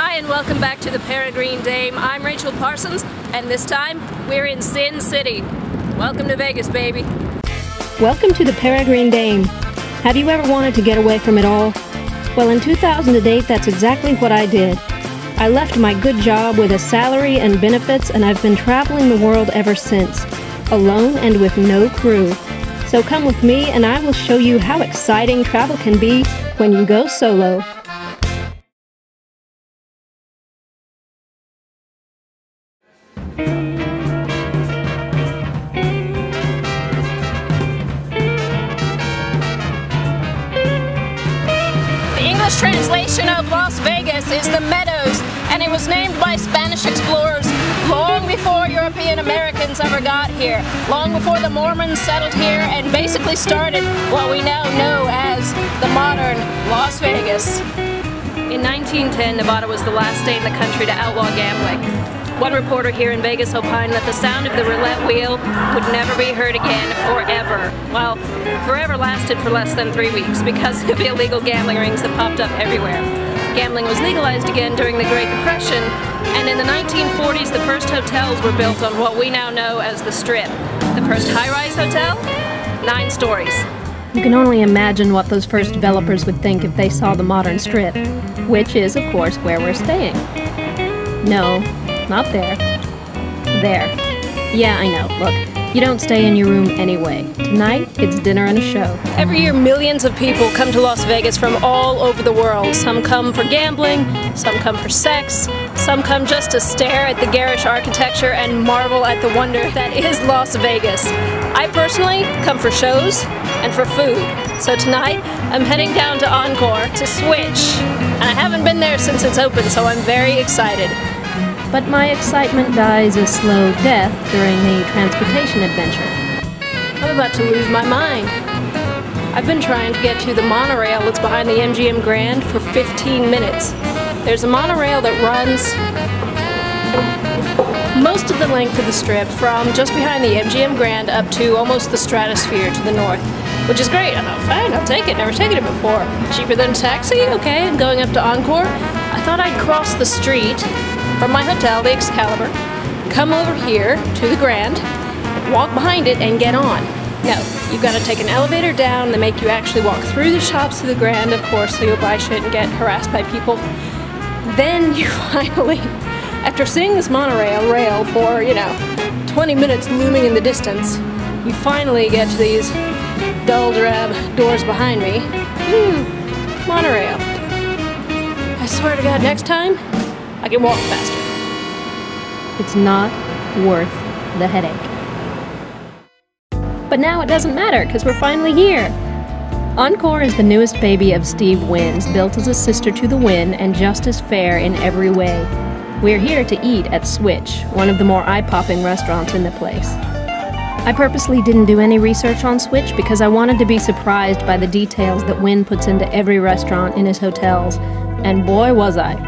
Hi and welcome back to the Peregrine Dame. I'm Rachel Parsons and this time we're in Sin City. Welcome to Vegas, baby. Welcome to the Peregrine Dame. Have you ever wanted to get away from it all? Well, in 2008, that's exactly what I did. I left my good job with a salary and benefits, and I've been traveling the world ever since, alone and with no crew. So come with me and I will show you how exciting travel can be when you go solo. Translation of Las Vegas is the Meadows, and it was named by Spanish explorers long before European Americans ever got here, long before the Mormons settled here and basically started what we now know as the modern Las Vegas. In 1910, Nevada was the last state in the country to outlaw gambling. One reporter here in Vegas opined that the sound of the roulette wheel would never be heard again forever. Well, forever lasted for less than 3 weeks because of illegal gambling rings that popped up everywhere. Gambling was legalized again during the Great Depression, and in the 1940s the first hotels were built on what we now know as the Strip. The first high-rise hotel? 9 stories. You can only imagine what those first developers would think if they saw the modern Strip, which is, of course, where we're staying. No. Not there. There. Yeah, I know. Look, you don't stay in your room anyway. Tonight, it's dinner and a show. Every year, millions of people come to Las Vegas from all over the world. Some come for gambling, some come for sex, some come just to stare at the garish architecture and marvel at the wonder that is Las Vegas. I personally come for shows and for food. So tonight, I'm heading down to Encore to Switch. And I haven't been there since it's open, so I'm very excited. But my excitement dies a slow death during the transportation adventure. I'm about to lose my mind. I've been trying to get to the monorail that's behind the MGM Grand for 15 minutes. There's a monorail that runs most of the length of the Strip from just behind the MGM Grand up to almost the Stratosphere to the north, which is great. I thought, fine, I'll take it. Never taken it before. Cheaper than a taxi? Okay, I'm going up to Encore. I thought I'd cross the street from my hotel, the Excalibur, come over here to the Grand, walk behind it, and get on. No, you've got to take an elevator down. They make you actually walk through the shops to the Grand, of course, so you'll buy shit and get harassed by people. Then you finally, after seeing this monorail rail for, 20 minutes looming in the distance, you finally get to these dull drab doors behind me. Monorail. I swear to God, next time, I can walk faster. It's not worth the headache. But now it doesn't matter, because we're finally here. Encore is the newest baby of Steve Wynn's, built as a sister to the Wynn and just as fair in every way. We're here to eat at Switch, one of the more eye-popping restaurants in the place. I purposely didn't do any research on Switch because I wanted to be surprised by the details that Wynn puts into every restaurant in his hotels, and boy was I.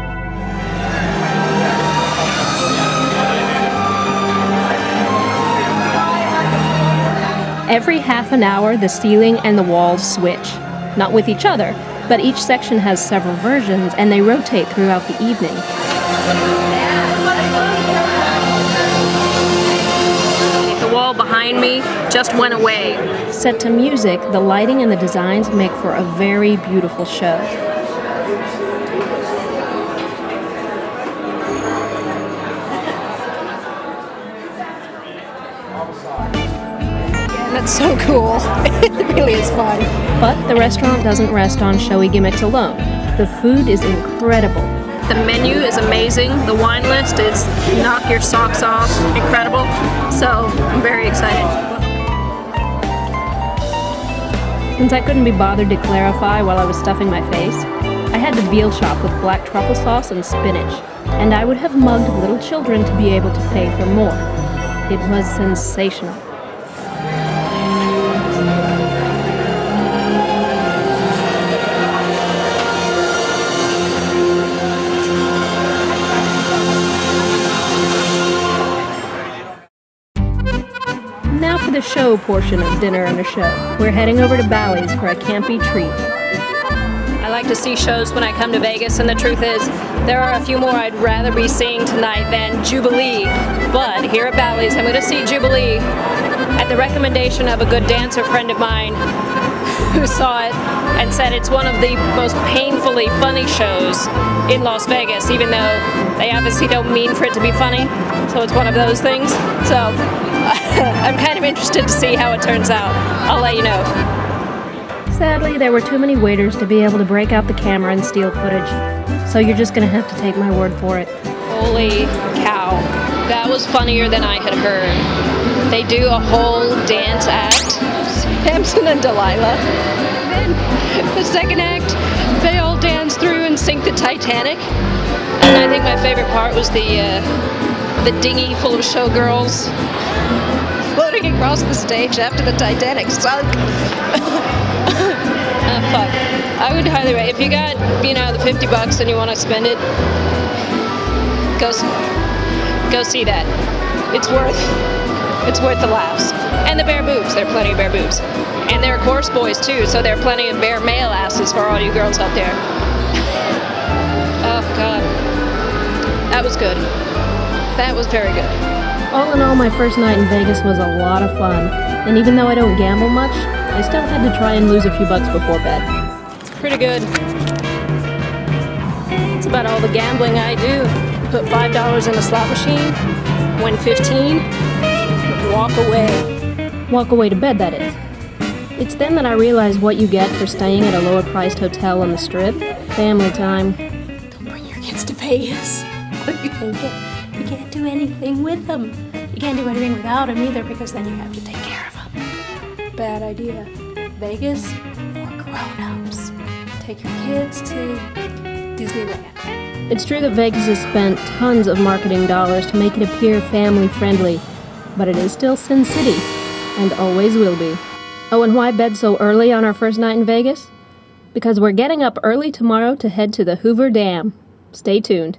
Every half an hour, the ceiling and the walls switch. Not with each other, but each section has several versions, and they rotate throughout the evening. The wall behind me just went away. Set to music, the lighting and the designs make for a very beautiful show. That's so cool. It really is fun. But the restaurant doesn't rest on showy gimmicks alone. The food is incredible. The menu is amazing. The wine list is knock your socks off. Incredible. So I'm very excited. Since I couldn't be bothered to clarify while I was stuffing my face, I had the veal chop with black truffle sauce and spinach, and I would have mugged little children to be able to pay for more. It was sensational. Now for the show portion of dinner and a show. We're heading over to Bally's for a campy treat. I like to see shows when I come to Vegas, and the truth is, there are a few more I'd rather be seeing tonight than Jubilee. But here at Bally's, I'm going to see Jubilee at the recommendation of a good dancer friend of mine who saw it and said it's one of the most painfully funny shows in Las Vegas, even though they obviously don't mean for it to be funny. So it's one of those things. So I'm kind of interested to see how it turns out. I'll let you know. Sadly, there were too many waiters to be able to break out the camera and steal footage, so you're just gonna have to take my word for it. Holy cow. That was funnier than I had heard. They do a whole dance act, Samson and Delilah. And then the second act, they all dance through and sink the Titanic. And I think my favorite part was the dinghy full of showgirls floating across the stage after the Titanic sunk. Fuck. I would highly rate, if you got, the $50 and you want to spend it, go see that. It's worth the laughs. And the bare boobs. There are plenty of bare boobs. And there are course boys too, so there are plenty of bare male asses for all you girls out there. Oh God. That was good. That was very good. All in all, my first night in Vegas was a lot of fun. And even though I don't gamble much, I still had to try and lose a few bucks before bed. It's pretty good. It's about all the gambling I do. Put $5 in a slot machine, win 15, walk away. Walk away to bed, that is. It's then that I realized what you get for staying at a lower-priced hotel on the Strip. Family time. Don't bring your kids to Vegas. What are you thinking? You can't do anything with them. You can't do anything without them either, because then you have to take care of them. Bad idea. Vegas for grown-ups. Take your kids to Disneyland. It's true that Vegas has spent tons of marketing dollars to make it appear family-friendly, but it is still Sin City, and always will be. Oh, and why bed so early on our first night in Vegas? Because we're getting up early tomorrow to head to the Hoover Dam. Stay tuned.